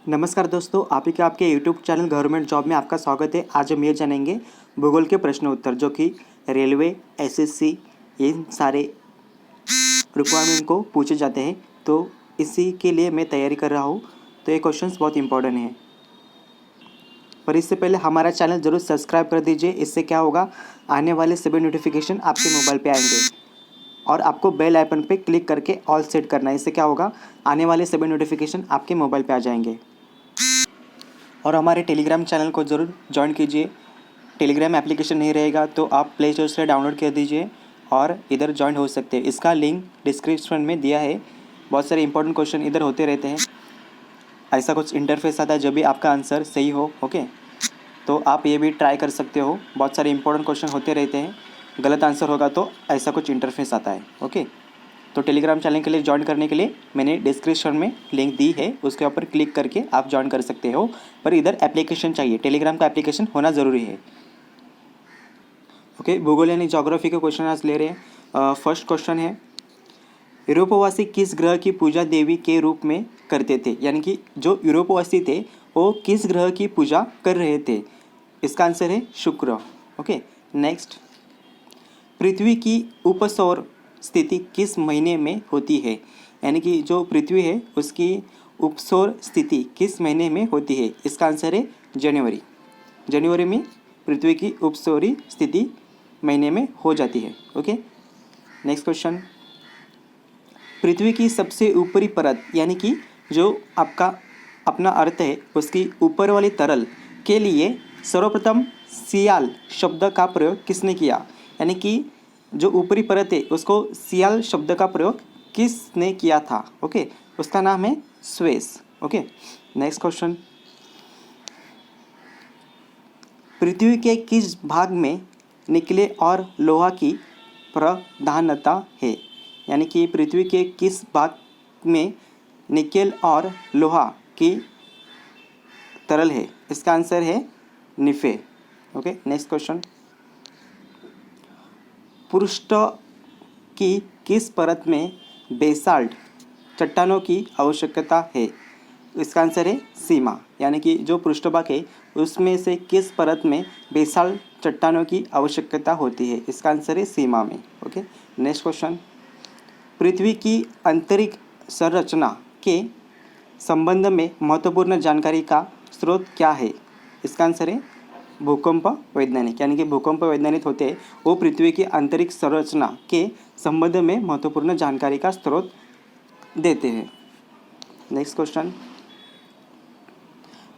नमस्कार दोस्तों, आप ही के आपके यूट्यूब चैनल गवर्नमेंट जॉब में आपका स्वागत है। आज हम ये जानेंगे भूगोल के प्रश्न उत्तर जो कि रेलवे, एसएससी इन सारे रिक्वायरमेंट को पूछे जाते हैं। तो इसी के लिए मैं तैयारी कर रहा हूँ। तो ये क्वेश्चंस बहुत इंपॉर्टेंट हैं। पर इससे पहले हमारा चैनल ज़रूर सब्सक्राइब कर दीजिए। इससे क्या होगा, आने वाले सभी नोटिफिकेशन आपके मोबाइल पर आएंगे और आपको बेल आइकन पे क्लिक करके ऑल सेट करना है। इससे क्या होगा, आने वाले सभी नोटिफिकेशन आपके मोबाइल पे आ जाएंगे। और हमारे टेलीग्राम चैनल को ज़रूर ज्वाइन कीजिए। टेलीग्राम एप्लीकेशन नहीं रहेगा तो आप प्ले स्टोर से डाउनलोड कर दीजिए और इधर ज्वाइन हो सकते हैं। इसका लिंक डिस्क्रिप्शन में दिया है। बहुत सारे इंपॉर्टेंट क्वेश्चन इधर होते रहते हैं। ऐसा कुछ इंटरफेस आता है जब भी आपका आंसर सही हो। ओके, तो आप ये भी ट्राई कर सकते हो। बहुत सारे इंपॉर्टेंट क्वेश्चन होते रहते हैं। गलत आंसर होगा तो ऐसा कुछ इंटरफेस आता है। ओके, तो टेलीग्राम चैनल के लिए ज्वाइन करने के लिए मैंने डिस्क्रिप्शन में लिंक दी है, उसके ऊपर क्लिक करके आप ज्वाइन कर सकते हो। पर इधर एप्लीकेशन चाहिए, टेलीग्राम का एप्लीकेशन होना ज़रूरी है। ओके, भूगोल यानी ज्योग्राफी के क्वेश्चन आज ले रहे हैं। फर्स्ट क्वेश्चन है, यूरोपवासी किस ग्रह की पूजा देवी के रूप में करते थे? यानी कि जो यूरोपवासी थे वो किस ग्रह की पूजा कर रहे थे? इसका आंसर है शुक्र। ओके, नेक्स्ट, पृथ्वी की उपसौर स्थिति किस महीने में होती है? यानी कि जो पृथ्वी है उसकी उपसौर स्थिति किस महीने में होती है? इसका आंसर है जनवरी। जनवरी में पृथ्वी की उपसौरी स्थिति महीने में हो जाती है। ओके, नेक्स्ट क्वेश्चन, पृथ्वी की सबसे ऊपरी परत यानी कि जो आपका अपना अर्थ है उसकी ऊपर वाली तरल के लिए सर्वप्रथम सियाल शब्द का प्रयोग किसने किया? यानी कि जो ऊपरी परत है उसको सियाल शब्द का प्रयोग किसने किया था? ओके, उसका नाम है स्वेस। ओके, नेक्स्ट क्वेश्चन, पृथ्वी के किस भाग में निकले और लोहा की प्रधानता है? यानी कि पृथ्वी के किस भाग में निकेल और लोहा की तरल है? इसका आंसर है निफे। ओके, नेक्स्ट क्वेश्चन, पृष्ठ की किस परत में बेसाल्ट चट्टानों की आवश्यकता है? इसका आंसर है सीमा। यानी कि जो पृष्ठभाग है उसमें से किस परत में बेसाल्ट चट्टानों की आवश्यकता होती है? इसका आंसर है सीमा में। ओके, नेक्स्ट क्वेश्चन, पृथ्वी की आंतरिक संरचना के संबंध में महत्वपूर्ण जानकारी का स्रोत क्या है? इसका आंसर है भूकंप वैज्ञानिक। यानी कि भूकंप वैज्ञानिक होते हैं वो पृथ्वी की आंतरिक संरचना के संबंध में महत्वपूर्ण जानकारी का स्रोत देते हैं। नेक्स्ट क्वेश्चन,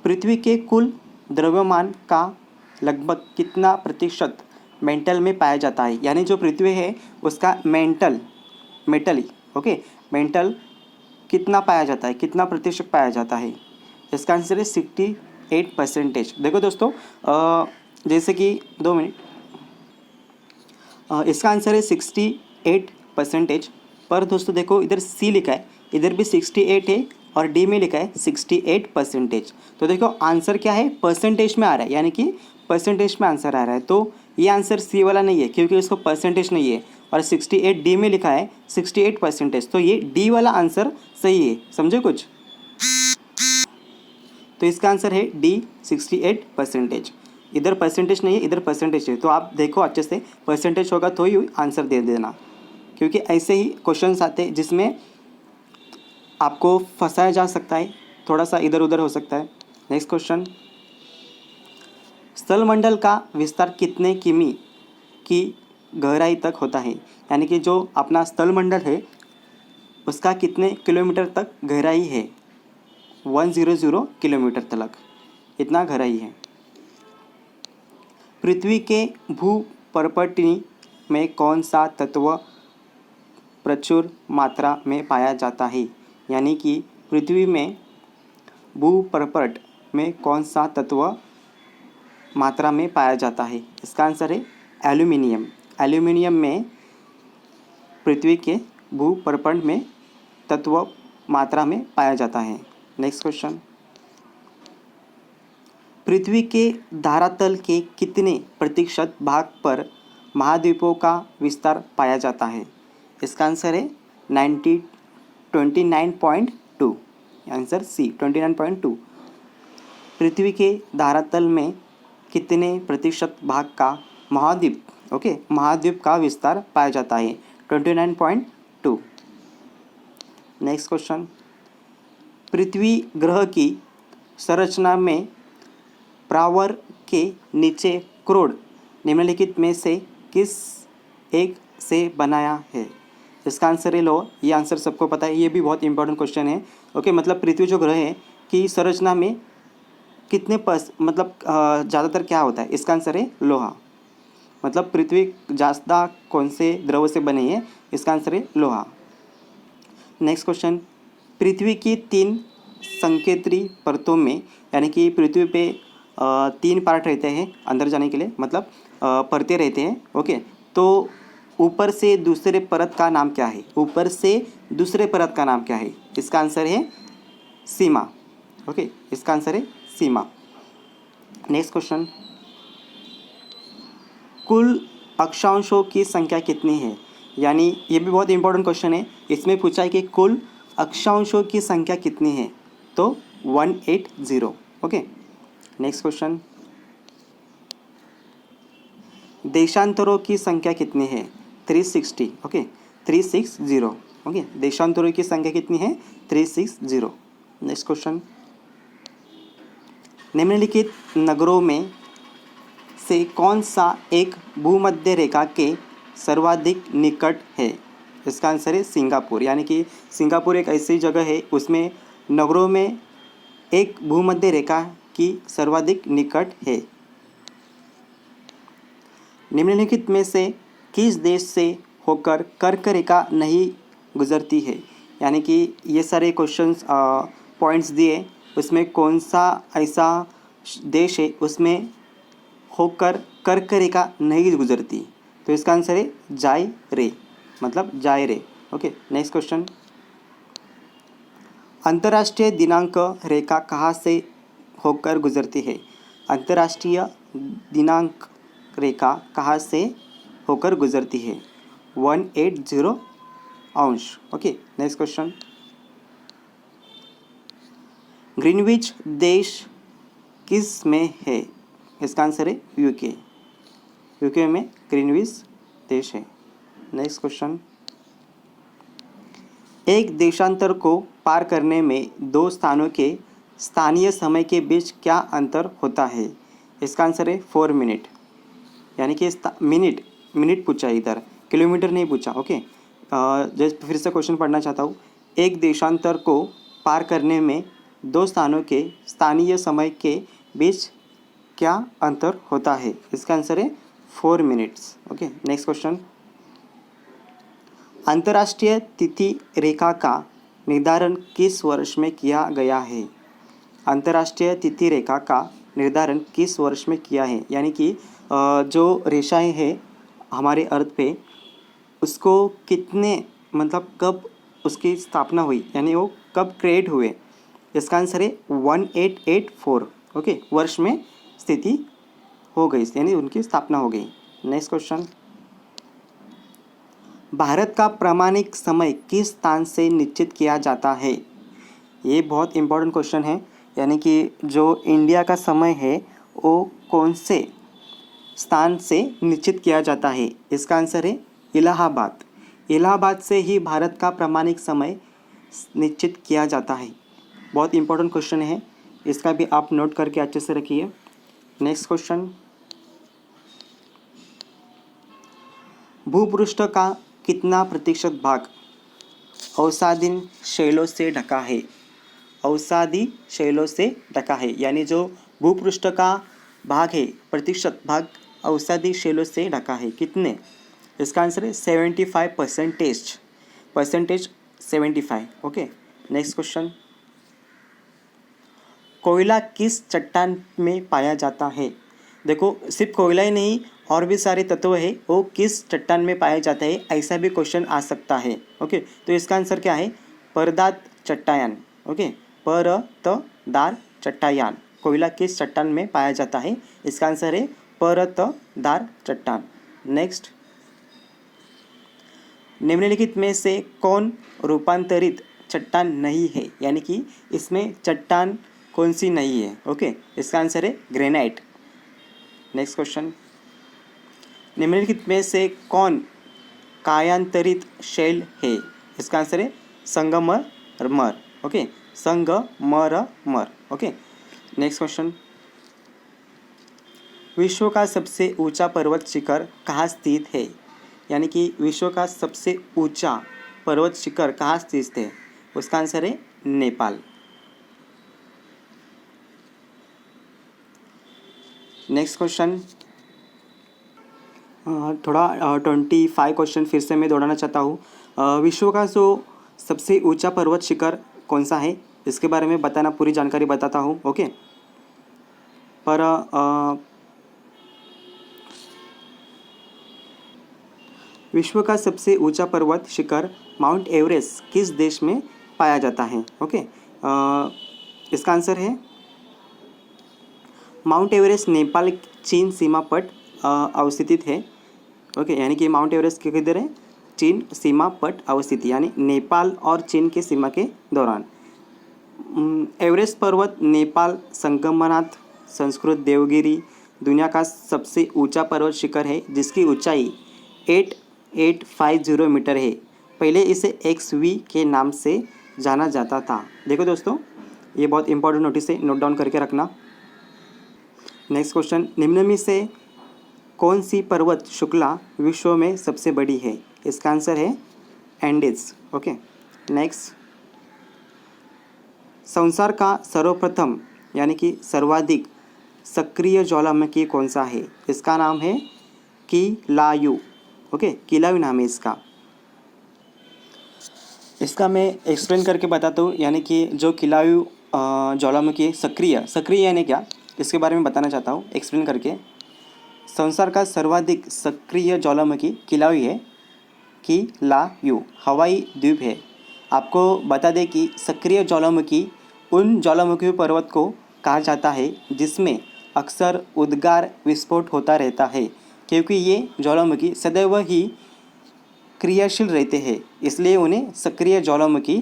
पृथ्वी के कुल द्रव्यमान का लगभग कितना प्रतिशत मेंटल में पाया जाता है? यानी जो पृथ्वी है उसका मेटल ओके, मेंटल कितना पाया जाता है, कितना प्रतिशत पाया जाता है? इसका आंसर है 68%। देखो दोस्तों, जैसे कि 2 मिनट, इसका आंसर है 68%। पर दोस्तों देखो, इधर सी लिखा है, इधर भी 68 है और डी में लिखा है 68%। तो देखो आंसर क्या है, परसेंटेज में आ रहा है, यानी कि परसेंटेज में आंसर आ रहा है। तो ये आंसर सी वाला नहीं है क्योंकि इसको परसेंटेज नहीं है, और 68 डी में लिखा है 68%। तो ये डी वाला आंसर सही है। समझे कुछ? तो इसका आंसर है डी 68%। इधर परसेंटेज नहीं है, इधर परसेंटेज है। तो आप देखो अच्छे से, परसेंटेज होगा तो ही आंसर दे देना, क्योंकि ऐसे ही क्वेश्चंस आते हैं जिसमें आपको फंसाया जा सकता है, थोड़ा सा इधर उधर हो सकता है। नेक्स्ट क्वेश्चन, स्थलमंडल का विस्तार कितने किमी की गहराई तक होता है? यानी कि जो अपना स्थलमंडल है उसका कितने किलोमीटर तक गहराई है? 100 किलोमीटर तक इतना गहराई है। पृथ्वी के भूपर्पटनी में कौन सा तत्व प्रचुर मात्रा में पाया जाता है? यानी कि पृथ्वी में भूपर्पट में कौन सा तत्व मात्रा में पाया जाता है? इसका आंसर है एल्यूमिनियम। एल्यूमिनियम में पृथ्वी के भूपर्पट में तत्व मात्रा में पाया जाता है। नेक्स्ट क्वेश्चन, पृथ्वी के धरातल के कितने प्रतिशत भाग पर महाद्वीपों का विस्तार पाया जाता है? इसका आंसर है 29.2। Answer C 29.2। पृथ्वी के धरातल में कितने प्रतिशत भाग का महाद्वीप का विस्तार पाया जाता है? 29.2। नेक्स्ट क्वेश्चन, पृथ्वी ग्रह की संरचना में प्रावर के नीचे क्रोड निम्नलिखित में से किस एक से बनाया है? इसका आंसर है लो, ये आंसर सबको पता है, ये भी बहुत इंपॉर्टेंट क्वेश्चन है। ओके, मतलब पृथ्वी जो ग्रह है कि संरचना में कितने ज़्यादातर क्या होता है? इसका आंसर है लोहा। मतलब पृथ्वी ज़्यादा कौन से द्रव से बनी है? इसका आंसर है लोहा। नेक्स्ट क्वेश्चन, पृथ्वी की 3 संकेतरी परतों में, यानी कि पृथ्वी पे 3 पार्ट रहते हैं अंदर जाने के लिए, मतलब परतें रहते हैं। ओके, तो ऊपर से दूसरे परत का नाम क्या है? ऊपर से दूसरे परत का नाम क्या है? इसका आंसर है सीमा। ओके, इसका आंसर है सीमा। नेक्स्ट क्वेश्चन, कुल अक्षांशों की संख्या कितनी है? यानी ये भी बहुत इंपॉर्टेंट क्वेश्चन है। इसमें पूछा है कि कुल अक्षांशों की संख्या कितनी है? तो 180। ओके, नेक्स्ट क्वेश्चन, देशांतरों की संख्या कितनी है? 360। ओके, 360। ओके, देशांतरों की संख्या कितनी है? 360। नेक्स्ट क्वेश्चन, निम्नलिखित नगरों में से कौन सा एक भूमध्य रेखा के सर्वाधिक निकट है? इसका आंसर है सिंगापुर। यानी कि सिंगापुर एक ऐसी जगह है, उसमें नगरों में एक भूमध्य रेखा की सर्वाधिक निकट है। निम्नलिखित में से किस देश से होकर कर्क रेखा नहीं गुजरती है? यानी कि ये सारे क्वेश्चंस पॉइंट्स दिए, उसमें कौन सा ऐसा देश है उसमें होकर कर्क रेखा नहीं गुजरती? तो इसका आंसर है जायरे, मतलब जायरे। ओके, नेक्स्ट क्वेश्चन, अंतर्राष्ट्रीय दिनांक रेखा कहाँ से होकर गुजरती है? अंतर्राष्ट्रीय दिनांक रेखा कहाँ से होकर गुजरती है? 180 अंश। ओके, नेक्स्ट क्वेश्चन, ग्रीनविच देश किस में है? इसका आंसर है यूके। यूके में ग्रीनविच देश है। नेक्स्ट क्वेश्चन, एक देशांतर को पार करने में 2 स्थानों के स्थानीय समय के बीच क्या अंतर होता है? इसका आंसर है 4 मिनट। यानी कि मिनट पूछा है, इधर किलोमीटर नहीं पूछा। ओके, जैसे फिर से क्वेश्चन पढ़ना चाहता हूँ, एक देशांतर को पार करने में 2 स्थानों के स्थानीय समय के बीच क्या अंतर होता है? इसका आंसर है 4 मिनट्स। ओके, नेक्स्ट क्वेश्चन, अंतर्राष्ट्रीय तिथि रेखा का निर्धारण किस वर्ष में किया गया है? अंतर्राष्ट्रीय तिथि रेखा का निर्धारण किस वर्ष में किया है? यानी कि जो रेखाएं हैं हमारे अर्थ पे, उसको कितने कब उसकी स्थापना हुई, यानी वो कब क्रिएट हुए? इसका आंसर है 1884। ओके, वर्ष में स्थिति हो गई, यानी उनकी स्थापना हो गई। नेक्स्ट क्वेश्चन, भारत का प्रामाणिक समय किस स्थान से निश्चित किया जाता है? ये बहुत इंपॉर्टेंट क्वेश्चन है। यानी कि जो इंडिया का समय है वो कौन से स्थान से निश्चित किया जाता है? इसका आंसर है इलाहाबाद। इलाहाबाद से ही भारत का प्रामाणिक समय निश्चित किया जाता है। बहुत इंपॉर्टेंट क्वेश्चन है, इसका भी आप नोट करके अच्छे से रखिए। नेक्स्ट क्वेश्चन, भूपृष्ठ का कितना प्रतिशत भाग अवसादी शैलों से ढका है? अवसादी शैलों से ढका है, यानी जो भूपृष्ठ का भाग है, प्रतिशत भाग अवसादी शैलों से ढका है, कितने? इसका आंसर है 75%। 75। ओके, नेक्स्ट क्वेश्चन, कोयला किस चट्टान में पाया जाता है? देखो, सिर्फ कोयला ही नहीं, और भी सारे तत्व है, वो किस चट्टान में पाया जाता है, ऐसा भी क्वेश्चन आ सकता है। ओके, तो इसका आंसर क्या है? परदार चट्टान। ओके, परतदार चट्टान। कोयला किस चट्टान में पाया जाता है? इसका आंसर है परतदार चट्टान। नेक्स्ट, निम्नलिखित में से कौन रूपांतरित चट्टान नहीं है? यानी कि इसमें चट्टान कौन सी नहीं है? ओके, इसका आंसर है ग्रेनाइट। नेक्स्ट क्वेश्चन, निम्नलिखित में से कौन कायांतरित शैल है? इसका आंसर है संगमरमर। ओके, संगमरमर। ओके, नेक्स्ट क्वेश्चन, विश्व का सबसे ऊंचा पर्वत शिखर कहाँ स्थित है? यानी कि विश्व का सबसे ऊंचा पर्वत शिखर कहाँ स्थित है? उसका आंसर है नेपाल। नेक्स्ट क्वेश्चन, थोड़ा 25 क्वेश्चन फिर से मैं दोहराना चाहता हूँ। विश्व का जो सबसे ऊंचा पर्वत शिखर कौन सा है, इसके बारे में बताना, पूरी जानकारी बताता हूँ। ओके, पर विश्व का सबसे ऊंचा पर्वत शिखर माउंट एवरेस्ट किस देश में पाया जाता है? ओके, इसका आंसर है माउंट एवरेस्ट नेपाल चीन सीमा पट अवस्थित है। ओके, यानी कि माउंट एवरेस्ट किधर है? चीन सीमा पट अवस्थित, यानी नेपाल और चीन के सीमा के दौरान। एवरेस्ट पर्वत नेपाल संगमनाथ संस्कृत देवगिरी दुनिया का सबसे ऊंचा पर्वत शिखर है, जिसकी ऊंचाई 8850 मीटर है। पहले इसे XV के नाम से जाना जाता था। देखो दोस्तों, ये बहुत इंपॉर्टेंट नोटिस है, नोट डाउन करके रखना। नेक्स्ट क्वेश्चन, निम्न में से कौन सी पर्वत श्रृंखला विश्व में सबसे बड़ी है? इसका आंसर है एंडीज। ओके, नेक्स्ट, संसार का सर्वप्रथम यानी कि सर्वाधिक सक्रिय ज्वालामुखी कौन सा है? इसका नाम है कीलायु। ओके, कीलायु नाम है इसका। इसका मैं एक्सप्लेन करके बताता हूँ, यानी कि जो कीलायु ज्वालामुखी सक्रिय यानी क्या, इसके बारे में बताना चाहता हूँ एक्सप्लेन करके। संसार का सर्वाधिक सक्रिय ज्वालामुखी कीलायु है। कीलायु हवाई द्वीप है। आपको बता दें कि सक्रिय ज्वालामुखी उन ज्वालामुखी पर्वत को कहा जाता है जिसमें अक्सर उद्गार विस्फोट होता रहता है, क्योंकि ये ज्वालामुखी सदैव ही क्रियाशील रहते हैं, इसलिए उन्हें सक्रिय ज्वालामुखी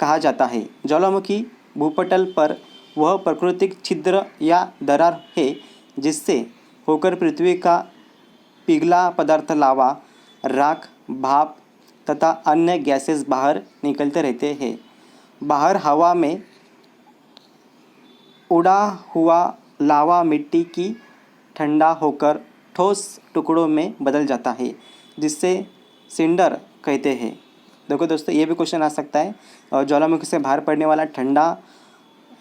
कहा जाता है। ज्वालामुखी भूपटल पर वह प्राकृतिक छिद्र या दरार है जिससे होकर पृथ्वी का पिघला पदार्थ लावा, राख, भाप तथा अन्य गैसेस बाहर निकलते रहते हैं। बाहर हवा में उड़ा हुआ लावा मिट्टी की ठंडा होकर ठोस टुकड़ों में बदल जाता है, जिससे सिंडर कहते हैं। देखो दोस्तों, ये भी क्वेश्चन आ सकता है, ज्वालामुखी से बाहर पड़ने वाला ठंडा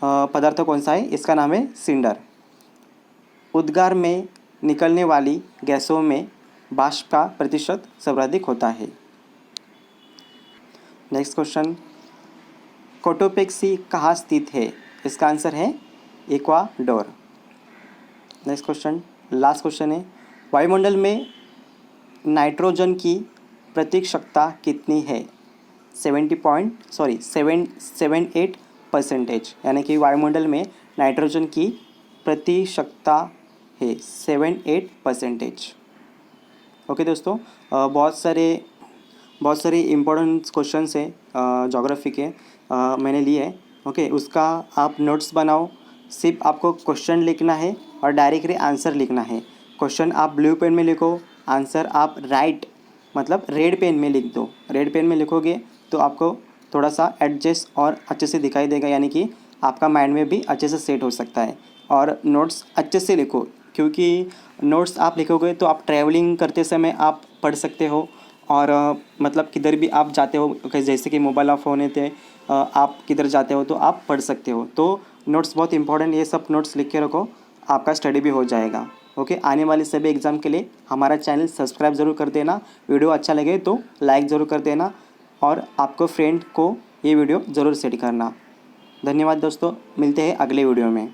पदार्थ कौन सा है? इसका नाम है सिंडर। उद्गार में निकलने वाली गैसों में वाष्प का प्रतिशत सर्वाधिक होता है। नेक्स्ट क्वेश्चन, कोटोपेक्सी कहाँ स्थित है? इसका आंसर है Ecuador. Next question, last question है, वायुमंडल में नाइट्रोजन की प्रतिशतता कितनी है? 78%, यानी कि वायुमंडल में नाइट्रोजन की प्रतिशतता है 78%। ओके दोस्तों, बहुत सारे इम्पोर्टेंट क्वेश्चंस हैं ज्योग्राफी के, मैंने लिए हैं। ओके, उसका आप नोट्स बनाओ। सिर्फ आपको क्वेश्चन लिखना है और डायरेक्टली आंसर लिखना है। क्वेश्चन आप ब्लू पेन में लिखो, आंसर आप रेड पेन में लिख दो। रेड पेन में लिखोगे तो आपको थोड़ा सा एडजस्ट और अच्छे से दिखाई देगा, यानी कि आपका माइंड में भी अच्छे से सेट हो सकता है। और नोट्स अच्छे से लिखो, क्योंकि नोट्स आप लिखोगे तो आप ट्रैवलिंग करते समय आप पढ़ सकते हो, और मतलब किधर भी आप जाते हो, जैसे कि मोबाइल ऑफ होने थे, आप किधर जाते हो तो आप पढ़ सकते हो। तो नोट्स बहुत इंपॉर्टेंट, ये सब नोट्स लिख के रखो, आपका स्टडी भी हो जाएगा। ओके, आने वाले सभी एग्ज़ाम के लिए हमारा चैनल सब्सक्राइब ज़रूर कर देना। वीडियो अच्छा लगे तो लाइक ज़रूर कर देना, और आपको फ्रेंड को ये वीडियो ज़रूर शेयर करना। धन्यवाद दोस्तों, मिलते हैं अगले वीडियो में।